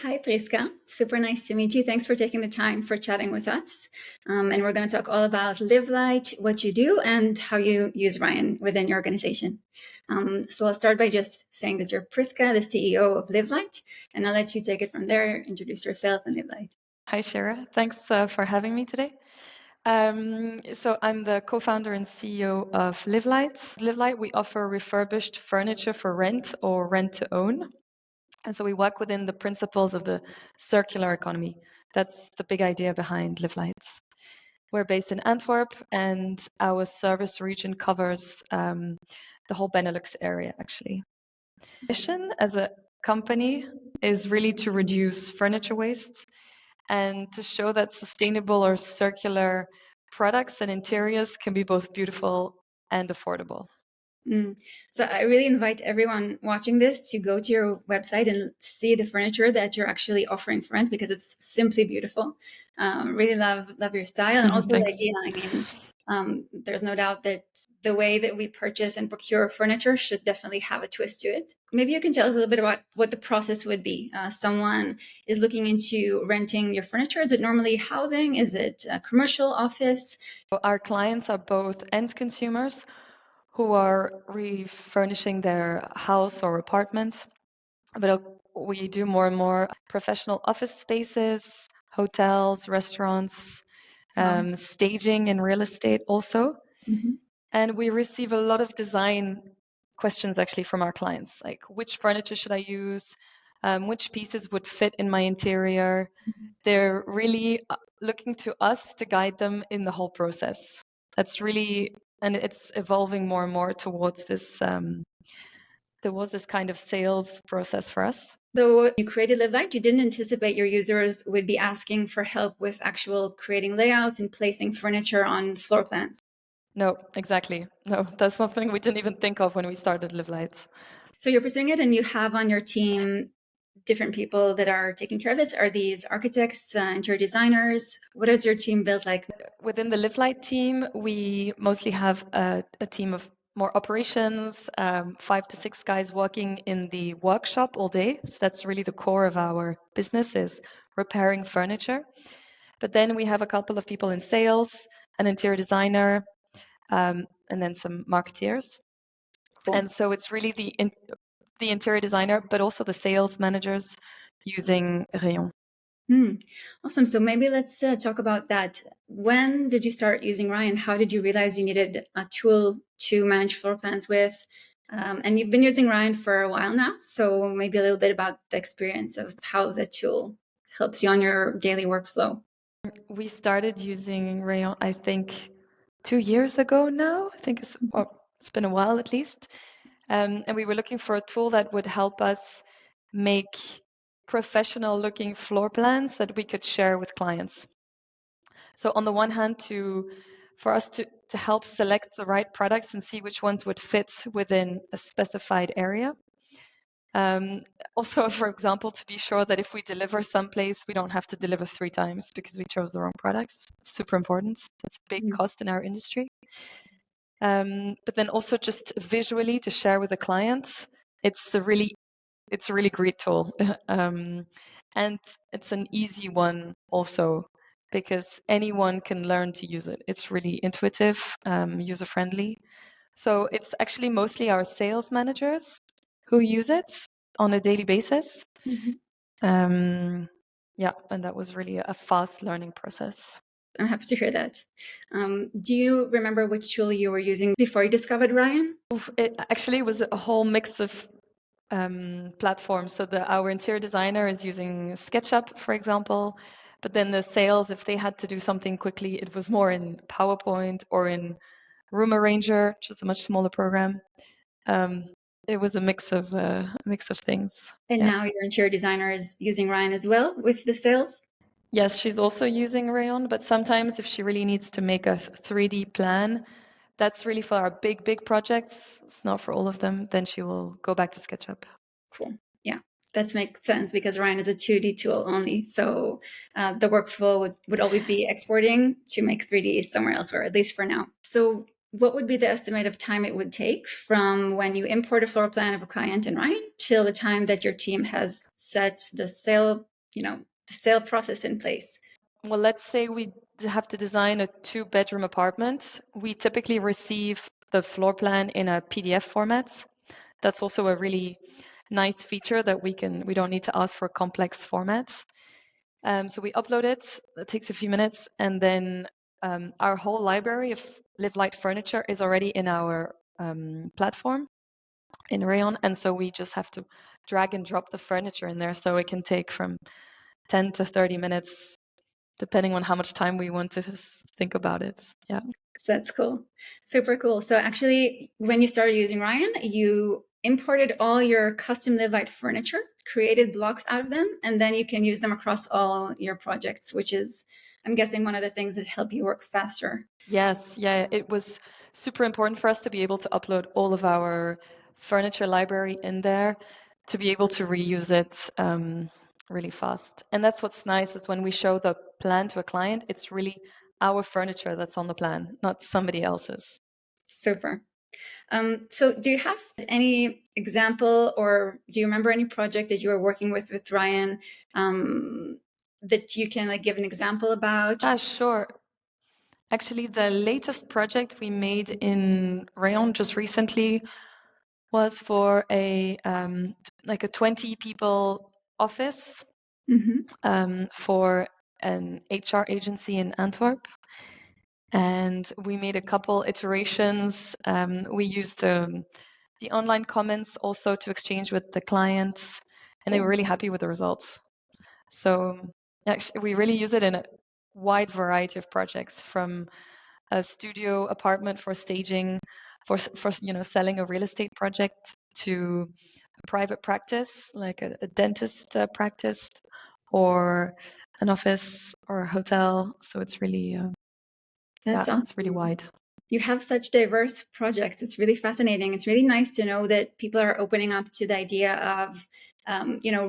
Hi, Prisca. Super nice to meet you. Thanks for taking the time for chatting with us. And we're going to talk all about Live Light, what you do, and how you use Rayon within your organization. So I'll start by just saying that you're Prisca, the CEO of Live Light, and I'll let you take it from there, introduce yourself and Live Light. Hi, Shira. Thanks for having me today. So I'm the co-founder and CEO of Live Light. Live Light, we offer refurbished furniture for rent or rent to own. And so we work within the principles of the circular economy. That's the big idea behind Live Lights. We're based in Antwerp, and our service region covers the whole Benelux area, actually. Mission as a company is really to reduce furniture waste and to show that sustainable or circular products and interiors can be both beautiful and affordable. So I really invite everyone watching this to go to your website and see the furniture that you're actually offering for rent, because it's simply beautiful. Really love your style, and also there's no doubt that the way that we purchase and procure furniture should definitely have a twist to it. Maybe you can tell us a little bit about what the process would be. Someone is looking into renting your furniture. Is it normally housing? Is it a commercial office? Our clients are both end consumers who are refurnishing their house or apartment, but we do more and more professional office spaces, hotels, restaurants, staging in real estate also. Mm-hmm. And we receive a lot of design questions actually from our clients, like which furniture should I use, which pieces would fit in my interior. Mm-hmm. They're really looking to us to guide them in the whole process. That's really, and it's evolving more and more towards this. There was this kind of sales process for us. So you created Live Light, you didn't anticipate your users would be asking for help with actual creating layouts and placing furniture on floor plans. No, exactly. No, that's something we didn't even think of when we started Live Lights. So you're pursuing it, and you have on your team different people that are taking care of this. Are these architects, interior designers? What is your team built like? Within the Live Light team, we mostly have a team of more operations, 5 to 6 guys working in the workshop all day. So that's really the core of our business, is repairing furniture. But then we have a couple of people in sales, an interior designer, and then some marketeers. Cool. And so it's really the interior designer, but also the sales managers using Rayon. Awesome. So maybe let's talk about that. When did you start using Rayon? How did you realize you needed a tool to manage floor plans with? And you've been using Rayon for a while now. So maybe a little bit about the experience of how the tool helps you on your daily workflow. We started using Rayon, I think, 2 years ago now. I think it's been a while at least. And we were looking for a tool that would help us make professional looking floor plans that we could share with clients. So on the one hand, for us to help select the right products and see which ones would fit within a specified area. Also, for example, to be sure that if we deliver someplace, we don't have to deliver 3 times because we chose the wrong products. It's super important. It's a big cost in our industry. But then also just visually to share with the clients, it's a really great tool. And it's an easy one also, because anyone can learn to use it. It's really intuitive, user-friendly. So it's actually mostly our sales managers who use it on a daily basis. Mm-hmm. And that was really a fast learning process. I'm happy to hear that. Do you remember which tool you were using before you discovered Rayon? It actually was a whole mix of platforms. So our interior designer is using SketchUp, for example, but then the sales, if they had to do something quickly, it was more in PowerPoint or in Room Arranger, which is a much smaller program. It was a mix of things. And now your interior designer is using Rayon as well with the sales? Yes, she's also using Rayon, but sometimes if she really needs to make a 3D plan, that's really for our big projects. It's not for all of them. Then she will go back to SketchUp. Cool. Yeah, that makes sense, because Rayon is a 2D tool only. So the workflow would always be exporting to make 3D somewhere else, or at least for now. So what would be the estimate of time it would take from when you import a floor plan of a client in Rayon till the time that your team has set the sale the sale process in place? Well, let's say we have to design a 2-bedroom apartment. We typically receive the floor plan in a PDF format. That's also a really nice feature that we don't need to ask for complex formats. So we upload it. It takes a few minutes, and then our whole library of Live Light furniture is already in our platform in Rayon, and so we just have to drag and drop the furniture in there. So it can take from 10 to 30 minutes, depending on how much time we want to think about it. Yeah. So that's cool. Super cool. So actually, when you started using Rayon, you imported all your custom Live Light furniture, created blocks out of them, and then you can use them across all your projects, which is, I'm guessing, one of the things that help you work faster. Yes, yeah, it was super important for us to be able to upload all of our furniture library in there to be able to reuse it really fast. And that's what's nice is when we show the plan to a client, it's really our furniture that's on the plan, not somebody else's. Super. So do you have any example, or do you remember any project that you were working with Ryan that you can give an example about? Sure. Actually, the latest project we made in Rayon just recently was for a 20 people office for an HR agency in Antwerp. And we made a couple iterations. We used the online comments also to exchange with the clients, and they were really happy with the results. So actually, we really use it in a wide variety of projects, from a studio apartment for staging, for selling a real estate project, to a private practice like a dentist practice, or an office or a hotel. So it's really That's awesome. it's really wide. You have such diverse projects. It's really fascinating. It's really nice to know that people are opening up to the idea of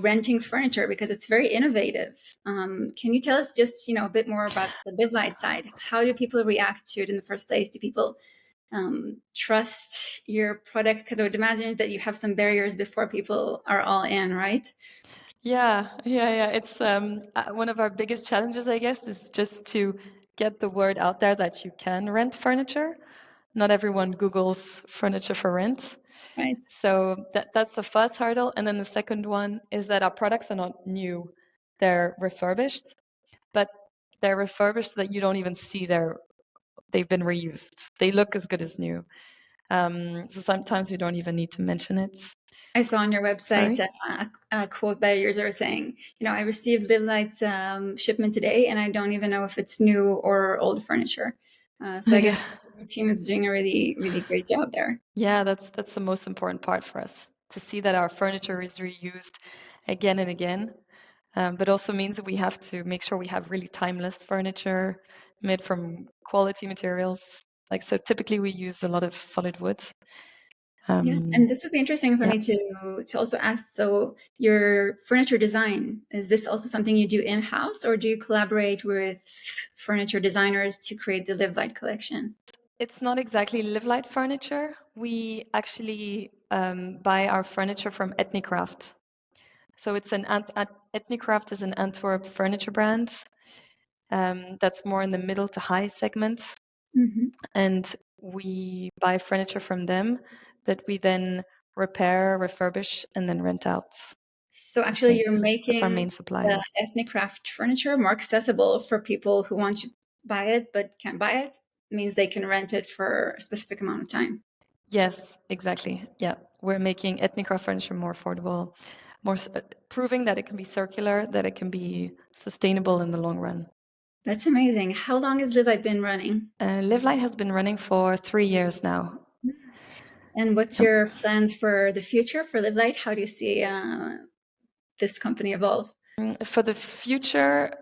renting furniture, because it's very innovative. Can you tell us just a bit more about the Live Light side? How do people react to it in the first place? Do people trust your product? Because I would imagine that you have some barriers before people are all in, right? Yeah. It's one of our biggest challenges, I guess, is just to get the word out there that you can rent furniture. Not everyone Googles furniture for rent. Right. So that's the first hurdle. And then the second one is that our products are not new. They're refurbished, but they're refurbished so that you don't even see they've been reused. They look as good as new. So sometimes we don't even need to mention it. I saw on your website a quote by a user saying, I received Live Light's shipment today, and I don't even know if it's new or old furniture. So I guess your team is doing a really, really great job there. Yeah, that's the most important part for us, to see that our furniture is reused again and again. But also means that we have to make sure we have really timeless furniture made from quality materials. So typically we use a lot of solid wood. Yeah, and this would be interesting for me to also ask. So your furniture design, is this also something you do in-house, or do you collaborate with furniture designers to create the Live Light collection? It's not exactly Live Light furniture. We actually buy our furniture from Ethnicraft. So it's Ethnicraft is an Antwerp furniture brand that's more in the middle to high segment. And we buy furniture from them that we then repair, refurbish, and then rent out. So actually, you're That's our making main supplier. the ethnic craft furniture more accessible for people who want to buy it but can't buy it. It means they can rent it for a specific amount of time. Yes, exactly. Yeah, we're making ethnic craft furniture more affordable, proving that it can be circular, that it can be sustainable in the long run. That's amazing. How long has Live Light been running? Live Light has been running for 3 years now. And what's your plans for the future for Live Light? How do you see this company evolve? For the future,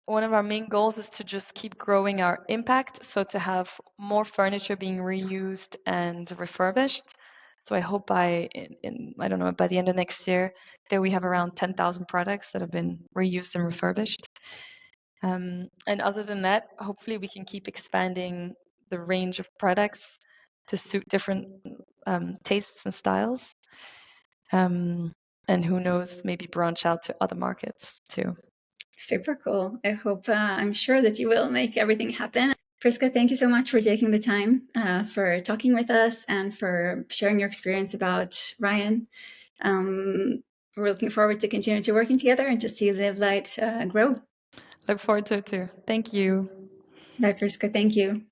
one of our main goals is to just keep growing our impact, so to have more furniture being reused and refurbished. So I hope by the end of next year that we have around 10,000 products that have been reused and refurbished. And other than that, hopefully we can keep expanding the range of products to suit different tastes and styles. And and who knows, maybe branch out to other markets too. Super cool. I hope, I'm sure that you will make everything happen. Prisca, thank you so much for taking the time for talking with us and for sharing your experience about Rayon. We're looking forward to continue to working together and to see Live Light grow. Look forward to it too. Thank you. Bye, Prisca. Thank you.